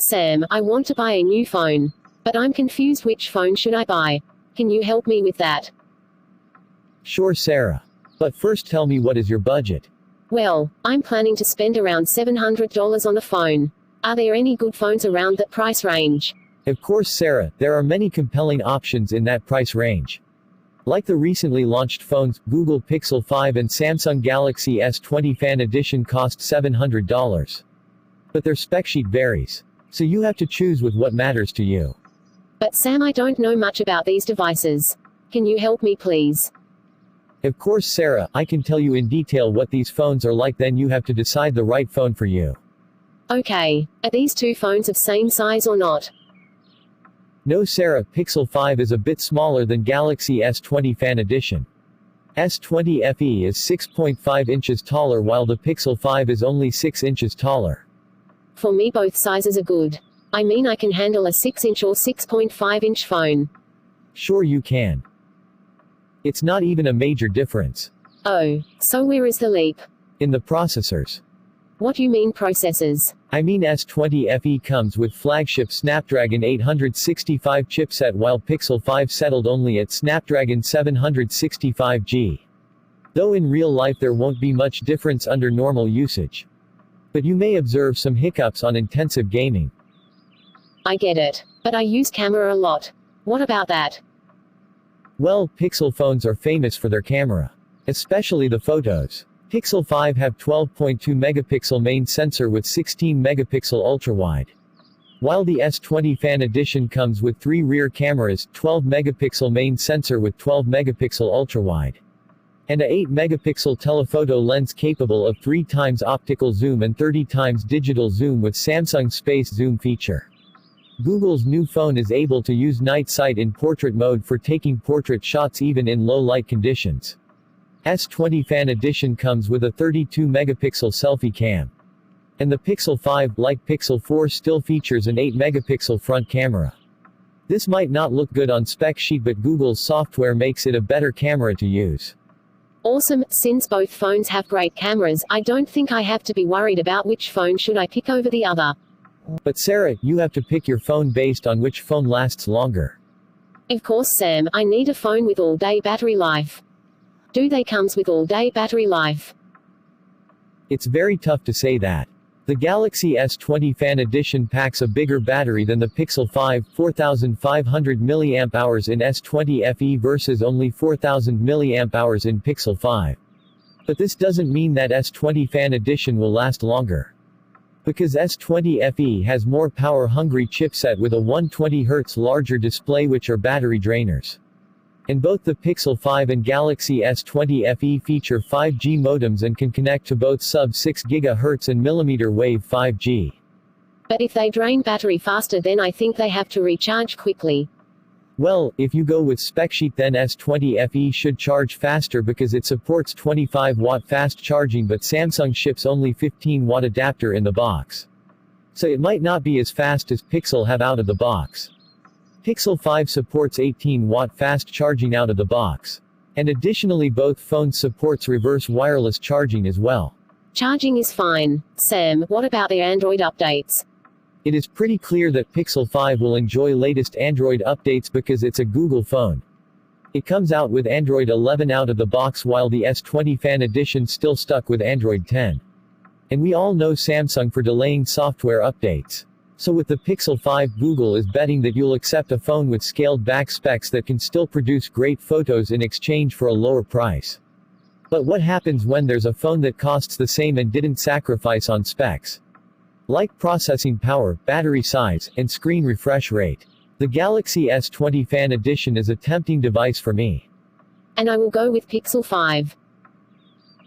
Sam, I want to buy a new phone. But I'm confused which phone should I buy. Can you help me with that? Sure, Sarah. But first tell me, what is your budget? Well, I'm planning to spend around $700 on a phone. Are there any good phones around that price range? Of course, Sarah, there are many compelling options in that price range. Like the recently launched phones, Google Pixel 5 and Samsung Galaxy S20 Fan Edition cost $700. But their spec sheet varies. So you have to choose with what matters to you. But Sam, I don't know much about these devices. Can you help me please? Of course, Sarah, I can tell you in detail what these phones are like, then you have to decide the right phone for you. Okay. Are these two phones of same size or not? No, Sarah, Pixel 5 is a bit smaller than Galaxy S20 Fan Edition. S20 FE is 6.5 inches taller while the Pixel 5 is only 6 inches taller. For me both sizes are good. I mean I can handle a 6-inch or 6.5-inch phone. Sure you can. It's not even a major difference. Oh, so where is the leap? In the processors. What do you mean processors? I mean S20 FE comes with flagship Snapdragon 865 chipset while Pixel 5 settled only at Snapdragon 765G. Though in real life there won't be much difference under normal usage. But you may observe some hiccups on intensive gaming. I get it. But I use camera a lot. What about that? Well, Pixel phones are famous for their camera. Especially the photos. Pixel 5 have 12.2 megapixel main sensor with 16 megapixel ultrawide. While the S20 Fan Edition comes with 3 rear cameras, 12 megapixel main sensor with 12 megapixel ultrawide. And a 8 megapixel telephoto lens capable of 3 times optical zoom and 30 times digital zoom with Samsung Space Zoom feature. Google's new phone is able to use night sight in portrait mode for taking portrait shots even in low light conditions. S20 Fan Edition comes with a 32 megapixel selfie cam. And the Pixel 5, like Pixel 4, still features an 8 megapixel front camera. This might not look good on spec sheet, but Google's software makes it a better camera to use. Awesome. Since both phones have great cameras, I don't think I have to be worried about which phone should I pick over the other. But Sarah, you have to pick your phone based on which phone lasts longer. Of course, Sam, I need a phone with all-day battery life. Do they comes with all-day battery life? It's very tough to say that. The Galaxy S20 Fan Edition packs a bigger battery than the Pixel 5, 4500 mAh in S20 FE versus only 4000 mAh in Pixel 5. But this doesn't mean that S20 Fan Edition will last longer. Because S20 FE has more power-hungry chipset with a 120Hz larger display, which are battery drainers. And both the Pixel 5 and Galaxy S20 FE feature 5G modems and can connect to both sub-6 GHz and millimeter wave 5G. But if they drain battery faster, then I think they have to recharge quickly. Well, if you go with spec sheet, then S20 FE should charge faster because it supports 25-watt fast charging, but Samsung ships only 15-watt adapter in the box. So it might not be as fast as Pixel have out of the box. Pixel 5 supports 18-watt fast charging out of the box. And additionally both phones supports reverse wireless charging as well. Charging is fine. Sam, what about their Android updates? It is pretty clear that Pixel 5 will enjoy latest Android updates because it's a Google phone. It comes out with Android 11 out of the box while the S20 Fan Edition still stuck with Android 10. And we all know Samsung for delaying software updates. So with the Pixel 5, Google is betting that you'll accept a phone with scaled back specs that can still produce great photos in exchange for a lower price. But what happens when there's a phone that costs the same and didn't sacrifice on specs? Like processing power, battery size, and screen refresh rate. The Galaxy S20 Fan Edition is a tempting device for me. And I will go with Pixel 5.